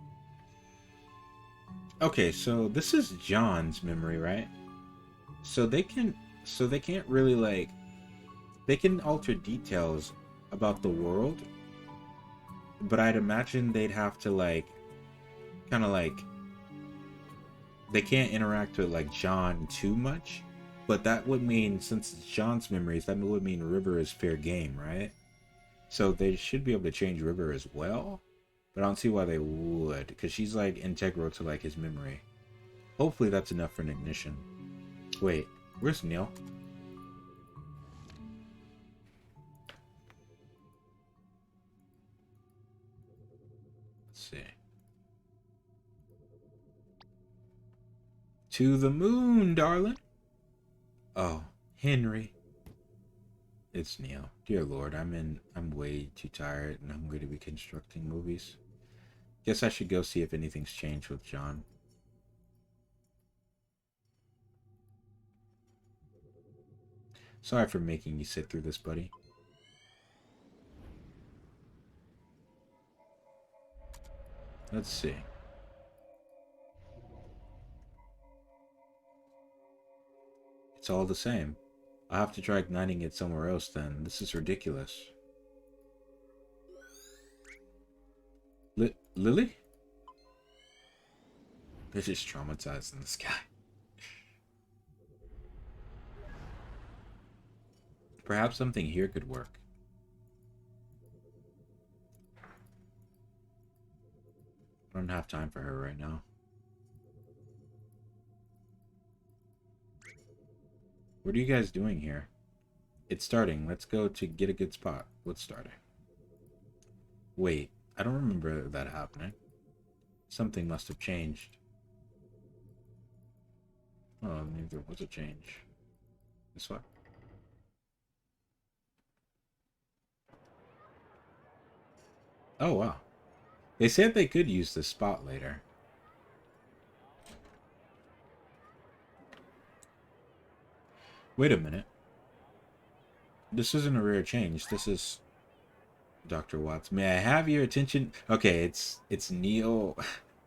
Okay, so this is John's memory, right? So they can't really, like... They can alter details about the world, but I'd imagine they'd have to, like... Kind of like... They can't interact with, like, John too much. But that would mean, since it's John's memories, that would mean River is fair game, right? So they should be able to change River as well. But I don't see why they would, because she's, like, integral to, like, his memory. Hopefully that's enough for an ignition. Wait, where's Neil? Let's see. To the moon, darling! Oh, Henry. It's Neil. Dear Lord, I'm way too tired and hungry to be constructing movies. Guess I should go see if anything's changed with John. Sorry for making you sit through this, buddy. Let's see. It's all the same. I'll have to try igniting it somewhere else then. This is ridiculous. Lily? They're just traumatized in this guy. Perhaps something here could work. I don't have time for her right now. What are you guys doing here? It's starting. Let's go to get a good spot. What's starting? Wait, I don't remember that happening. Something must have changed. Oh, maybe there was a change. This one? Oh, wow. They said they could use this spot later. Wait a minute. This isn't a rare change. This is Dr. Watts. May I have your attention? Okay, it's Neil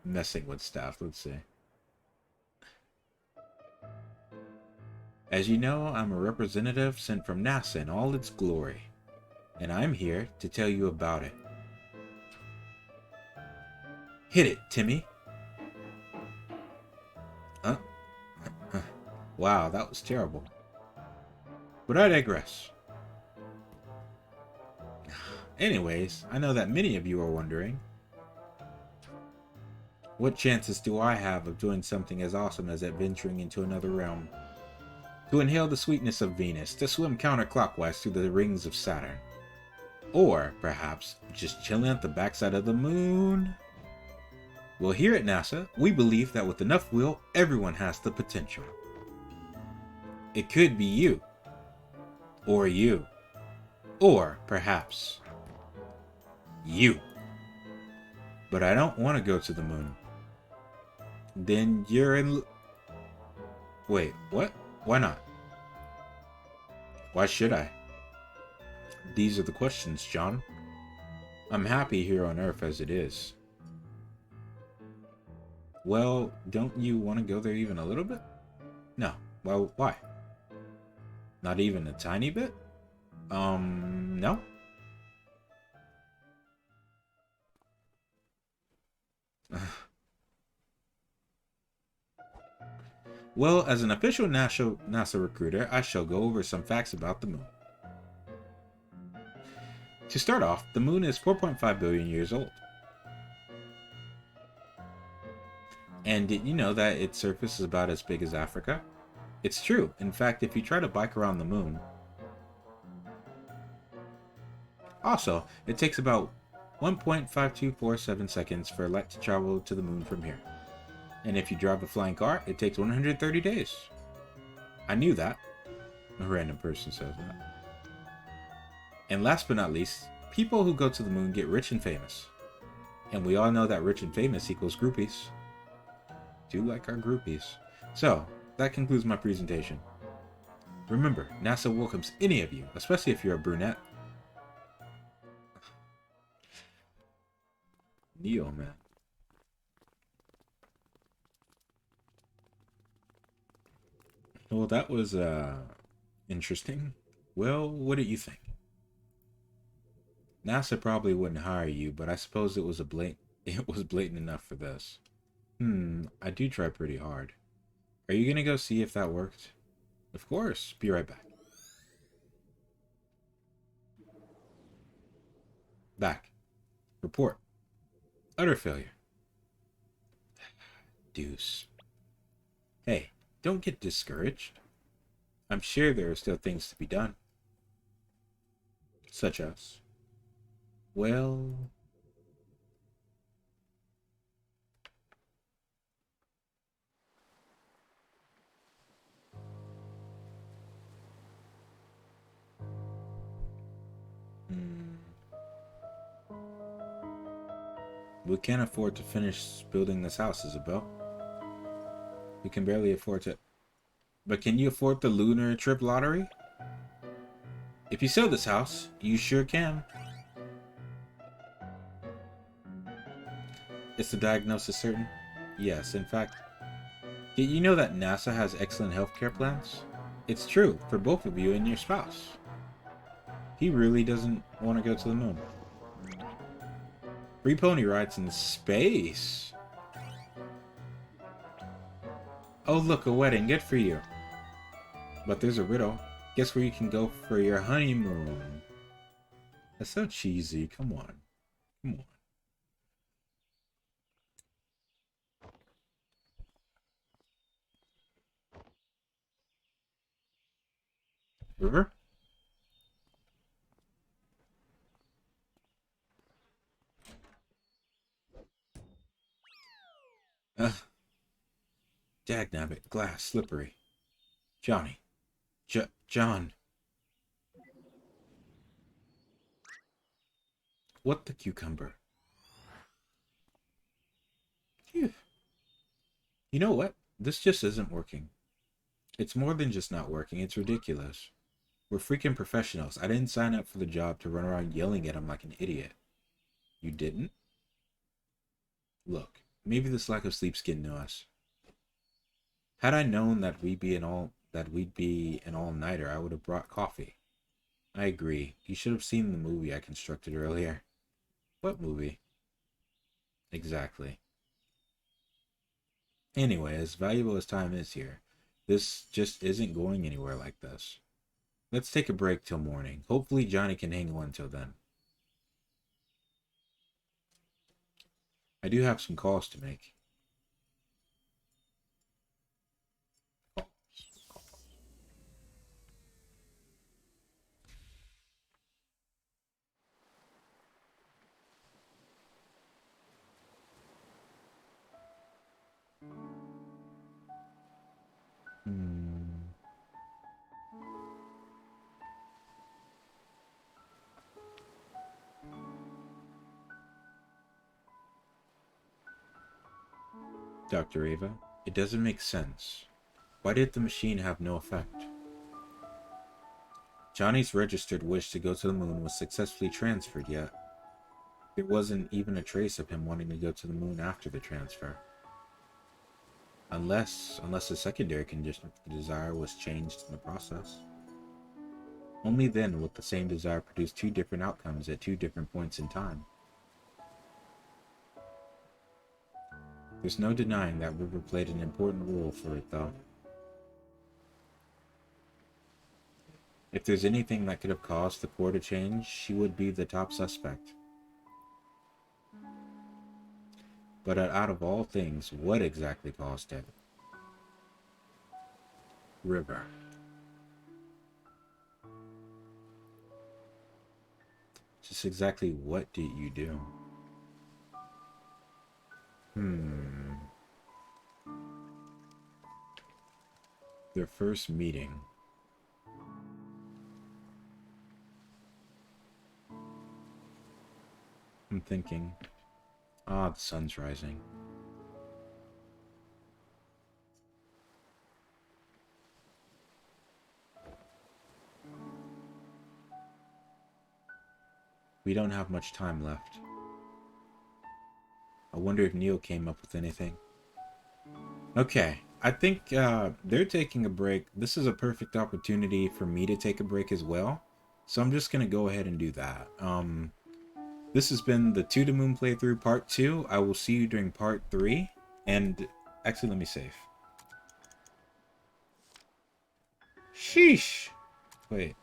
messing with stuff. Let's see. As you know, I'm a representative sent from NASA in all its glory. And I'm here to tell you about it. Hit it, Timmy. Huh? Wow, that was terrible. But I digress. Anyways, I know that many of you are wondering, What chances do I have of doing something as awesome as adventuring into another realm? To inhale the sweetness of Venus, to swim counterclockwise through the rings of Saturn. Or, perhaps, just chilling at the backside of the moon? Well, here at NASA, we believe that with enough will, everyone has the potential. It could be you. Or you. Or, perhaps, you. But I don't want to go to the moon. Then you're in... Wait, what? Why not? Why should I? These are the questions, John. I'm happy here on Earth as it is. Well, don't you want to go there even a little bit? No. Well, why? Not even a tiny bit? No? Well, as an official NASA recruiter, I shall go over some facts about the moon. To start off, the moon is 4.5 billion years old. And did you know that its surface is about as big as Africa? It's true. In fact, if you try to bike around the moon... Also, it takes about 1.5247 seconds for light to travel to the moon from here. And if you drive a flying car, it takes 130 days. I knew that. A random person says that. And last but not least, people who go to the moon get rich and famous. And we all know that rich and famous equals groupies. Do like our groupies. So, that concludes my presentation. Remember, NASA welcomes any of you, especially if you're a brunette. Neo, man. Well, that was interesting. Well, what did you think? NASA probably wouldn't hire you, but I suppose it was blatant enough for this. I do try pretty hard. Are you gonna go see if that worked? Of course. Be right back. Back. Report. Utter failure. Deuce. Hey, don't get discouraged. I'm sure there are still things to be done. Such as... Well... We can't afford to finish building this house, Isabel. We can barely afford to... But can you afford the lunar trip lottery? If you sell this house, you sure can. Is the diagnosis certain? Yes, in fact. Did you know that NASA has excellent healthcare plans? It's true, for both of you and your spouse. He really doesn't want to go to the moon. Free pony rides in space. Oh look, a wedding. Good for you. But there's a riddle. Guess where you can go for your honeymoon? That's so cheesy. Come on. Come on. River? Dagnabbit. Glass. Slippery. Johnny. John. What the cucumber? Phew. You know what? This just isn't working. It's more than just not working. It's ridiculous. We're freaking professionals. I didn't sign up for the job to run around yelling at him like an idiot. You didn't? Look, maybe this lack of sleep's getting to us. Had I known that we'd be an all-nighter, I would have brought coffee. I agree. You should have seen the movie I constructed earlier. What movie? Exactly. Anyway, as valuable as time is here, this just isn't going anywhere like this. Let's take a break till morning. Hopefully Johnny can hang on till then. I do have some calls to make. Dr. Ava, it doesn't make sense. Why did the machine have no effect? Johnny's registered wish to go to the moon was successfully transferred, yet there wasn't even a trace of him wanting to go to the moon after the transfer. Unless the secondary condition of the desire was changed in the process. Only then would the same desire produce two different outcomes at two different points in time. There's no denying that River played an important role for it, though. If there's anything that could have caused the core to change, she would be the top suspect. But out of all things, what exactly caused it? River. Just exactly what did you do? Their first meeting. I'm thinking. Ah, the sun's rising. We don't have much time left. I wonder if Neil came up with anything. Okay, I think they're taking a break. This is a perfect opportunity for me to take a break as well. So I'm just going to go ahead and do that. This has been the To the Moon playthrough part 2. I will see you during part 3. And actually, let me save. Sheesh! Wait.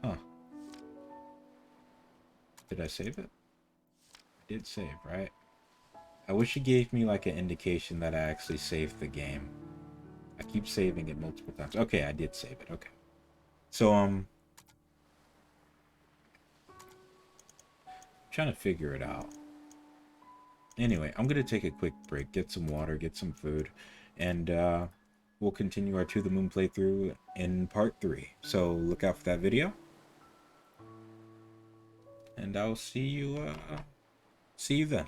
Huh. Did I save it? I did save, right? I wish it gave me like an indication that I actually saved the game. I keep saving it multiple times. Okay, I did save it. Okay. So, trying to figure it out. Anyway, I'm going to take a quick break, get some water, get some food, and we'll continue our To the Moon playthrough in part 3. So look out for that video. And I'll see you then.